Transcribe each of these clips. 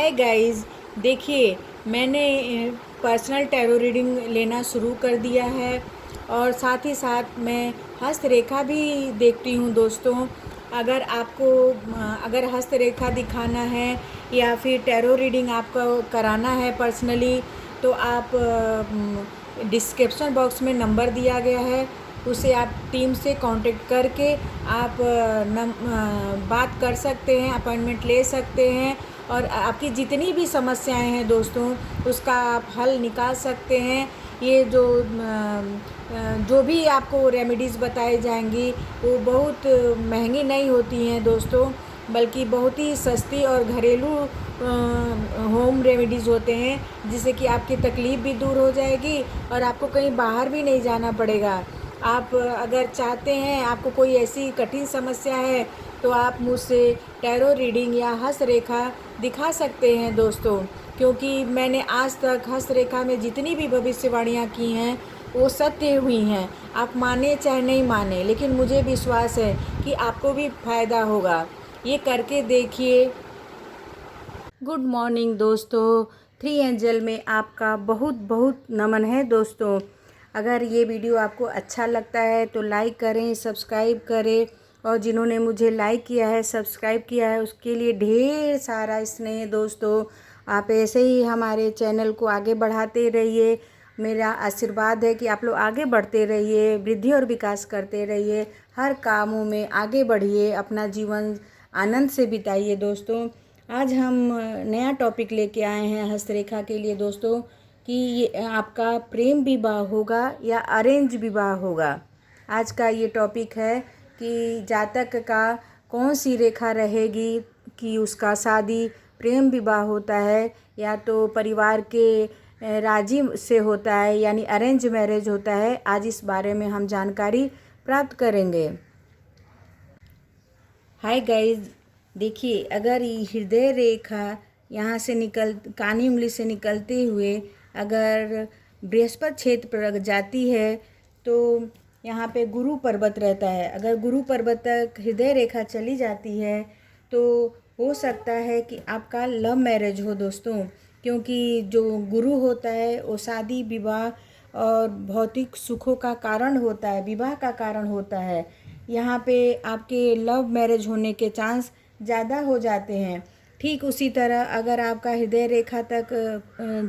Hi guys, देखिए मैंने personal tarot reading लेना शुरू कर दिया है और साथ ही साथ मैं हस्तरेखा भी देखती हूँ दोस्तों। अगर आपको अगर हस्तरेखा दिखाना है या फिर टैरो रीडिंग आपको कराना है पर्सनली, तो आप डिस्क्रिप्शन बॉक्स में नंबर दिया गया है, उसे आप टीम से कांटेक्ट करके आप बात कर सकते हैं, अपॉइंटमेंट ले सकते हैं और आपकी जितनी भी समस्याएं हैं दोस्तों, उसका आप हल निकाल सकते हैं। ये जो भी आपको रेमेडीज़ बताई जाएंगी वो बहुत महंगी नहीं होती हैं दोस्तों, बल्कि बहुत ही सस्ती और घरेलू होम रेमेडीज़ होते हैं, जिससे कि आपकी तकलीफ़ भी दूर हो जाएगी और आपको कहीं बाहर भी नहीं जाना पड़ेगा। आप अगर चाहते हैं, आपको कोई ऐसी कठिन समस्या है, तो आप मुझसे टैरो रीडिंग या हस्तरेखा दिखा सकते हैं दोस्तों, क्योंकि मैंने आज तक हस्तरेखा में जितनी भी भविष्यवाणियाँ की हैं वो सत्य हुई हैं। आप माने चाहे नहीं माने, लेकिन मुझे विश्वास है कि आपको भी फ़ायदा होगा। ये करके देखिए। गुड मॉर्निंग दोस्तों, थ्री एंजल में आपका बहुत बहुत नमन है दोस्तों। अगर ये वीडियो आपको अच्छा लगता है तो लाइक करें, सब्सक्राइब करें, और जिन्होंने मुझे लाइक किया है, सब्सक्राइब किया है, उसके लिए ढेर सारा स्नेह दोस्तों। आप ऐसे ही हमारे चैनल को आगे बढ़ाते रहिए। मेरा आशीर्वाद है कि आप लोग आगे बढ़ते रहिए, वृद्धि और विकास करते रहिए, हर कामों में आगे बढ़िए, अपना जीवन आनंद से बिताइए दोस्तों। आज हम नया टॉपिक लेके आए हैं हस्तरेखा के लिए दोस्तों, कि ये आपका प्रेम विवाह होगा या अरेंज विवाह होगा। आज का ये टॉपिक है कि जातक का कौन सी रेखा रहेगी कि उसका शादी प्रेम विवाह होता है या तो परिवार के राजी से होता है, यानी अरेंज मैरिज होता है। आज इस बारे में हम जानकारी प्राप्त करेंगे। हाय गाइज, देखिए अगर ये हृदय रेखा यहाँ से कानी उंगली से निकलते हुए अगर बृहस्पति क्षेत्र पर जाती है तो यहाँ पे गुरु पर्वत रहता है। अगर गुरु पर्वत तक हृदय रेखा चली जाती है तो हो सकता है कि आपका लव मैरिज हो दोस्तों, क्योंकि जो गुरु होता है वो शादी विवाह और भौतिक सुखों का कारण होता है, विवाह का कारण होता है। यहाँ पे आपके लव मैरिज होने के चांस ज़्यादा हो जाते हैं। ठीक उसी तरह अगर आपका हृदय रेखा तक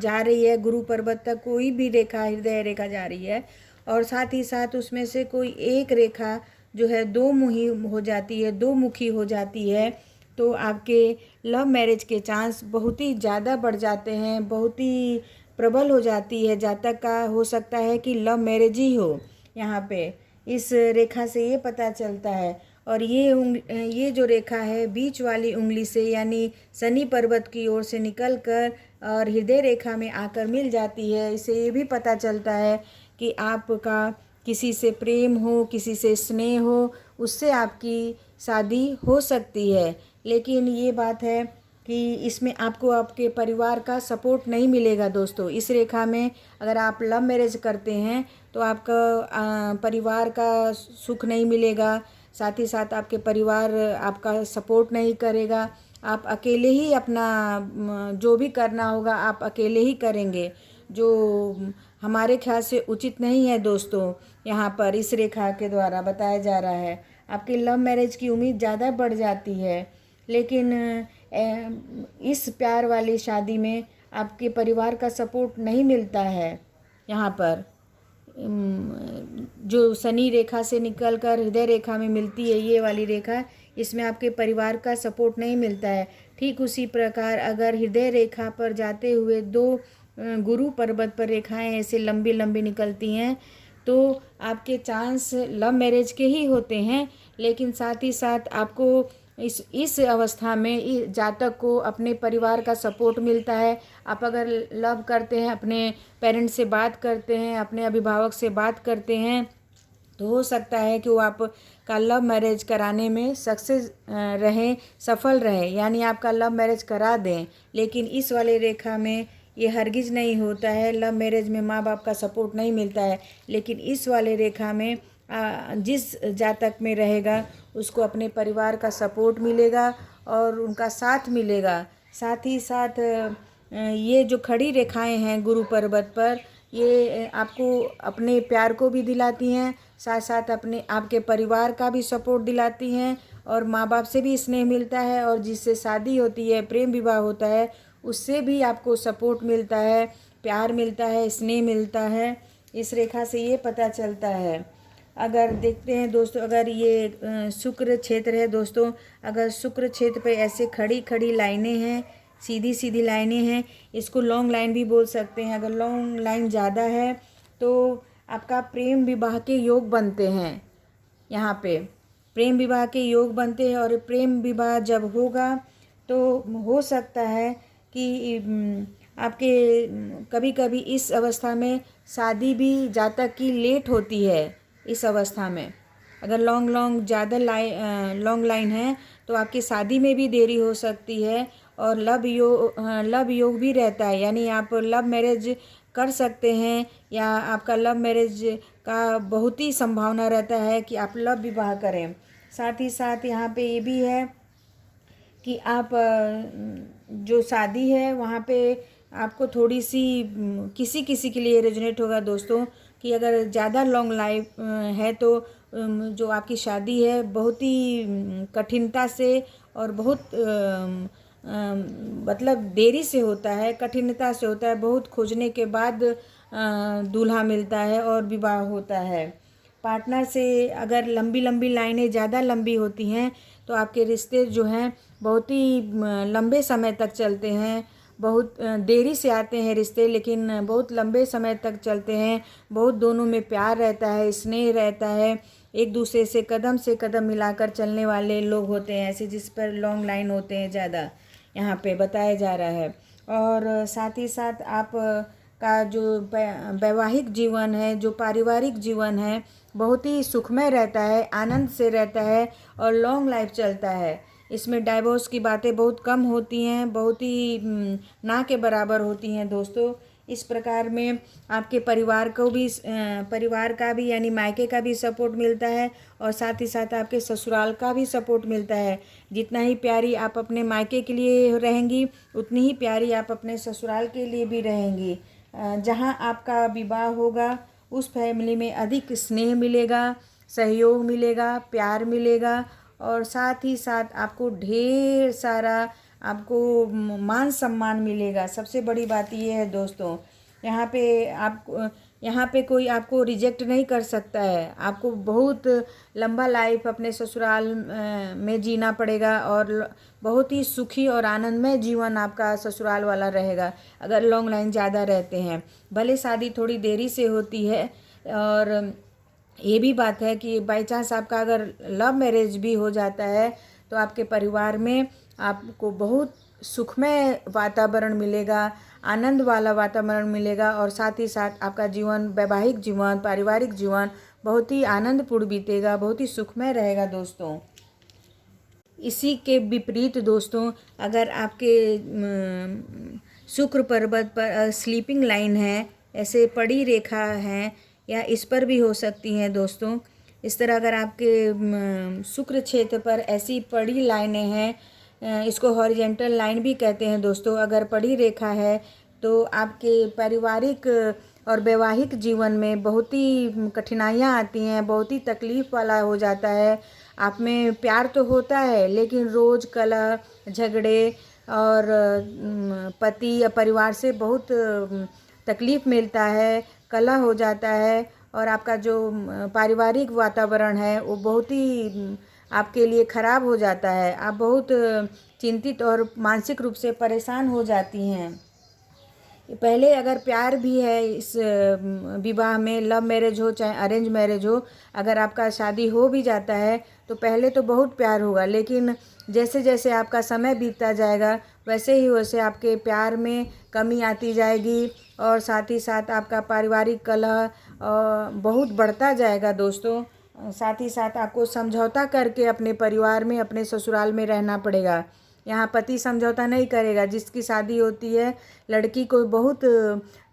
जा रही है, गुरु पर्वत तक कोई भी रेखा हृदय रेखा जा रही है, और साथ ही साथ उसमें से कोई एक रेखा जो है दो मुही हो जाती है, दो मुखी हो जाती है, तो आपके लव मैरिज के चांस बहुत ही ज़्यादा बढ़ जाते हैं, बहुत ही प्रबल हो जाती है। जातक का हो सकता है कि लव मैरिज ही हो। यहाँ पे इस रेखा से ये पता चलता है। और ये जो रेखा है बीच वाली उंगली से, यानी शनि पर्वत की ओर से निकलकर और हृदय रेखा में आकर मिल जाती है, इससे ये भी पता चलता है कि आपका किसी से प्रेम हो, किसी से स्नेह हो, उससे आपकी शादी हो सकती है। लेकिन ये बात है कि इसमें आपको आपके परिवार का सपोर्ट नहीं मिलेगा दोस्तों। इस रेखा में अगर आप लव मैरिज करते हैं तो आपका परिवार का सुख नहीं मिलेगा, साथ ही साथ आपके परिवार आपका सपोर्ट नहीं करेगा। आप अकेले ही अपना जो भी करना होगा आप अकेले ही करेंगे, जो हमारे ख्याल से उचित नहीं है दोस्तों। यहाँ पर इस रेखा के द्वारा बताया जा रहा है आपकी लव मैरिज की उम्मीद ज़्यादा बढ़ जाती है, लेकिन इस प्यार वाली शादी में आपके परिवार का सपोर्ट नहीं मिलता है। यहाँ पर जो शनि रेखा से निकलकर हृदय रेखा में मिलती है, ये वाली रेखा, इसमें आपके परिवार का सपोर्ट नहीं मिलता है। ठीक उसी प्रकार अगर हृदय रेखा पर जाते हुए दो गुरु पर्वत पर रेखाएं ऐसे लंबी लंबी निकलती हैं तो आपके चांस लव मैरिज के ही होते हैं। लेकिन साथ ही साथ आपको इस अवस्था में जातक को अपने परिवार का सपोर्ट मिलता है। आप अगर लव करते हैं, अपने पेरेंट्स से बात करते हैं, अपने अभिभावक से बात करते हैं, तो हो सकता है कि वो आपका लव मैरिज कराने में सक्सेस रहें, सफल रहें, यानी आपका लव मैरिज करा दें। लेकिन इस वाले रेखा में ये हरगिज़ नहीं होता है। लव मैरिज में माँ बाप का सपोर्ट नहीं मिलता है, लेकिन इस वाले रेखा में जिस जातक में रहेगा उसको अपने परिवार का सपोर्ट मिलेगा और उनका साथ मिलेगा। साथ ही साथ ये जो खड़ी रेखाएं हैं गुरु पर्वत पर, ये आपको अपने प्यार को भी दिलाती हैं, साथ साथ अपने आपके परिवार का भी सपोर्ट दिलाती हैं, और माँ बाप से भी स्नेह मिलता है, और जिससे शादी होती है, प्रेम विवाह होता है, उससे भी आपको सपोर्ट मिलता है, प्यार मिलता है, स्नेह मिलता है। इस रेखा से ये पता चलता है। अगर देखते हैं दोस्तों, अगर ये शुक्र क्षेत्र है दोस्तों, अगर शुक्र क्षेत्र पे ऐसे खड़ी खड़ी लाइनें हैं, सीधी सीधी लाइनें हैं, इसको लॉन्ग लाइन भी बोल सकते हैं। अगर लॉन्ग लाइन ज़्यादा है तो आपका प्रेम विवाह के योग बनते हैं। यहाँ पे प्रेम विवाह के योग बनते हैं, और प्रेम विवाह जब होगा तो हो सकता है कि आपके कभी कभी इस अवस्था में शादी भी जातक की लेट होती है। इस अवस्था में अगर ज़्यादा लॉन्ग लाइन है तो आपकी शादी में भी देरी हो सकती है, और लव योग भी रहता है, यानी आप लव मैरिज कर सकते हैं, या आपका लव मैरिज का बहुत ही संभावना रहता है कि आप लव विवाह करें। साथ ही साथ यहाँ पे ये भी है कि आप जो शादी है वहाँ पे आपको थोड़ी सी किसी किसी के लिए रेजोनेट होगा दोस्तों, कि अगर ज़्यादा लॉन्ग लाइफ है तो जो आपकी शादी है बहुत ही कठिनता से और बहुत मतलब देरी से होता है, कठिनता से होता है, बहुत खोजने के बाद दूल्हा मिलता है और विवाह होता है। पार्टनर से अगर लंबी लंबी लाइनें ज़्यादा लंबी होती हैं तो आपके रिश्ते जो हैं बहुत ही लंबे समय तक चलते हैं, बहुत देरी से आते हैं रिश्ते, लेकिन बहुत लंबे समय तक चलते हैं। बहुत दोनों में प्यार रहता है, स्नेह रहता है, एक दूसरे से कदम मिलाकर चलने वाले लोग होते हैं ऐसे, जिस पर लॉन्ग लाइन होते हैं ज़्यादा, यहाँ पे बताया जा रहा है। और साथ ही साथ आप का जो वैवाहिक जीवन है, जो पारिवारिक जीवन है, बहुत ही सुखमय रहता है, आनंद से रहता है और लॉन्ग लाइफ चलता है। इसमें डाइवोर्स की बातें बहुत कम होती हैं, बहुत ही ना के बराबर होती हैं दोस्तों। इस प्रकार में आपके परिवार को भी परिवार का भी यानी मायके का भी सपोर्ट मिलता है, और साथ ही साथ आपके ससुराल का भी सपोर्ट मिलता है। जितना ही प्यारी आप अपने मायके के लिए रहेंगी, उतनी ही प्यारी आप अपने ससुराल के लिए भी रहेंगी। जहाँ आपका विवाह होगा उस फैमिली में अधिक स्नेह मिलेगा, सहयोग मिलेगा, प्यार मिलेगा, और साथ ही साथ आपको ढेर सारा आपको मान सम्मान मिलेगा। सबसे बड़ी बात ये है दोस्तों, यहाँ पे कोई आपको रिजेक्ट नहीं कर सकता है। आपको बहुत लंबा लाइफ अपने ससुराल में जीना पड़ेगा, और बहुत ही सुखी और आनंदमय जीवन आपका ससुराल वाला रहेगा अगर लॉन्ग लाइन ज़्यादा रहते हैं। भले शादी थोड़ी देरी से होती है, और ये भी बात है कि बाई चांस आपका अगर लव मैरिज भी हो जाता है तो आपके परिवार में आपको बहुत सुखमय वातावरण मिलेगा, आनंद वाला वातावरण मिलेगा, और साथ ही साथ आपका जीवन, वैवाहिक जीवन, पारिवारिक जीवन बहुत ही आनंदपूर्ण बीतेगा, बहुत ही सुखमय रहेगा दोस्तों। इसी के विपरीत दोस्तों, अगर आपके शुक्र पर्वत पर स्लीपिंग लाइन है, ऐसे पड़ी रेखा है, या इस पर भी हो सकती हैं दोस्तों। इस तरह अगर आपके शुक्र क्षेत्र पर ऐसी पड़ी लाइनें हैं, इसको हॉरिजेंटल लाइन भी कहते हैं दोस्तों, अगर पड़ी रेखा है तो आपके पारिवारिक और वैवाहिक जीवन में बहुत ही कठिनाइयाँ आती हैं, बहुत ही तकलीफ़ वाला हो जाता है। आप में प्यार तो होता है, लेकिन रोज़ कलह, झगड़े, और पति या परिवार से बहुत तकलीफ़ मिलता है, कलह हो जाता है, और आपका जो पारिवारिक वातावरण है वो बहुत ही आपके लिए ख़राब हो जाता है। आप बहुत चिंतित और मानसिक रूप से परेशान हो जाती हैं। पहले अगर प्यार भी है इस विवाह में, लव मैरिज हो चाहे अरेंज मैरिज हो, अगर आपका शादी हो भी जाता है तो पहले तो बहुत प्यार होगा, लेकिन जैसे जैसे आपका समय बीतता जाएगा वैसे आपके प्यार में कमी आती जाएगी, और साथ ही साथ आपका पारिवारिक कलह बहुत बढ़ता जाएगा दोस्तों। साथ ही साथ आपको समझौता करके अपने परिवार में, अपने ससुराल में रहना पड़ेगा। यहाँ पति समझौता नहीं करेगा। जिसकी शादी होती है, लड़की को बहुत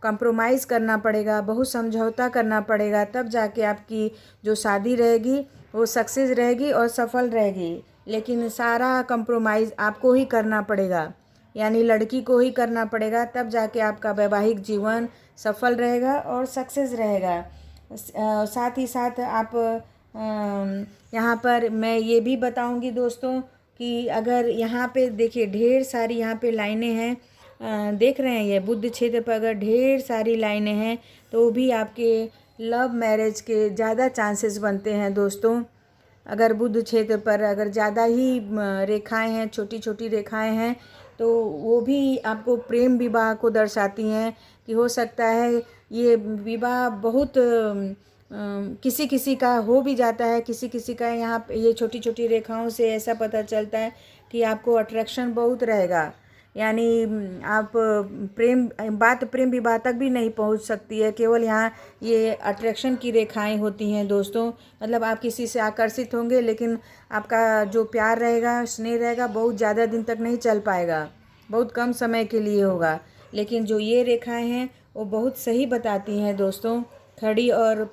कंप्रोमाइज़ करना पड़ेगा, बहुत समझौता करना पड़ेगा, तब जाके आपकी जो शादी रहेगी वो सक्सेस रहेगी और सफल रहेगी। लेकिन सारा कंप्रोमाइज़ आपको ही करना पड़ेगा। यानी लड़की को ही करना पड़ेगा, तब जाके आपका वैवाहिक जीवन सफल रहेगा और सक्सेस रहेगा। साथ ही साथ आप यहाँ पर मैं ये भी बताऊंगी दोस्तों कि अगर यहाँ पे देखिए ढेर सारी यहाँ पे लाइनें हैं, देख रहे हैं ये बुध क्षेत्र पर अगर ढेर सारी लाइनें हैं तो भी आपके लव मैरिज के ज़्यादा चांसेस बनते हैं दोस्तों। अगर बुध क्षेत्र पर अगर ज़्यादा ही रेखाएं हैं, छोटी छोटी रेखाएं हैं, तो वो भी आपको प्रेम विवाह को दर्शाती हैं कि हो सकता है ये विवाह बहुत किसी किसी का हो भी जाता है, किसी किसी का यहाँ ये छोटी छोटी रेखाओं से ऐसा पता चलता है कि आपको अट्रैक्शन बहुत रहेगा। यानी आप प्रेम विवाह तक भी नहीं पहुँच सकती है, केवल यहाँ ये अट्रैक्शन की रेखाएं होती हैं दोस्तों। मतलब आप किसी से आकर्षित होंगे, लेकिन आपका जो प्यार रहेगा, स्नेह रहेगा, बहुत ज़्यादा दिन तक नहीं चल पाएगा, बहुत कम समय के लिए होगा। लेकिन जो ये रेखाएं हैं वो बहुत सही बताती हैं दोस्तों। खड़ी और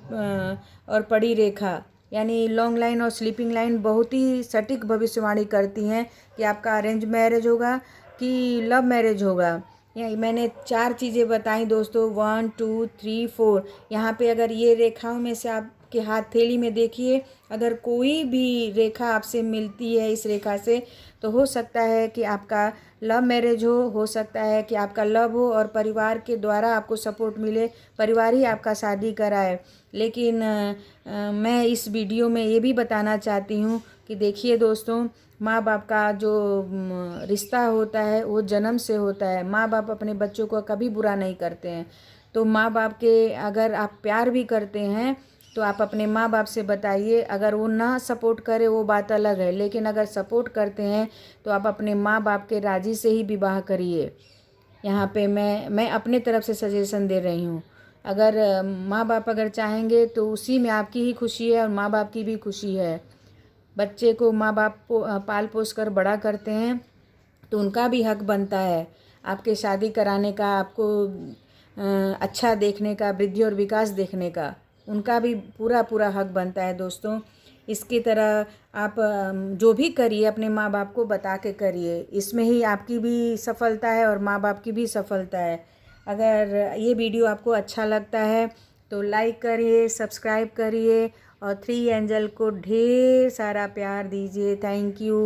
पड़ी रेखा यानी लॉन्ग लाइन और स्लीपिंग लाइन बहुत ही सटीक भविष्यवाणी करती हैं कि आपका अरेंज मैरिज होगा कि लव मैरिज होगा। मैंने 4 चीज़ें बताई दोस्तों, 1 2 3 4। यहाँ पे अगर ये रेखाओं में से आपके हथेली में देखिए, अगर कोई भी रेखा आपसे मिलती है इस रेखा से, तो हो सकता है कि आपका लव मैरिज हो सकता है कि आपका लव हो और परिवार के द्वारा आपको सपोर्ट मिले, परिवार ही आपका शादी कराए। लेकिन मैं इस वीडियो में ये भी बताना चाहती हूँ कि देखिए दोस्तों, माँ बाप का जो रिश्ता होता है वो जन्म से होता है। माँ बाप अपने बच्चों को कभी बुरा नहीं करते हैं। तो माँ बाप के अगर आप प्यार भी करते हैं तो आप अपने माँ बाप से बताइए। अगर वो ना सपोर्ट करे वो बात अलग है, लेकिन अगर सपोर्ट करते हैं तो आप अपने माँ बाप के राज़ी से ही विवाह करिए। यहाँ पे मैं अपने तरफ से सजेशन दे रही हूँ। अगर माँ बाप अगर चाहेंगे तो उसी में आपकी ही खुशी है और माँ बाप की भी खुशी है। बच्चे को माँ बाप पाल पोस कर बड़ा करते हैं तो उनका भी हक बनता है आपके शादी कराने का, आपको अच्छा देखने का, वृद्धि और विकास देखने का, उनका भी पूरा पूरा हक बनता है दोस्तों। इसकी तरह आप जो भी करिए अपने माँ बाप को बता के करिए, इसमें ही आपकी भी सफलता है और माँ बाप की भी सफलता है। अगर ये वीडियो आपको अच्छा लगता है तो लाइक करिए, सब्सक्राइब करिए और 3 एंजल को ढेर सारा प्यार दीजिए। Thank you.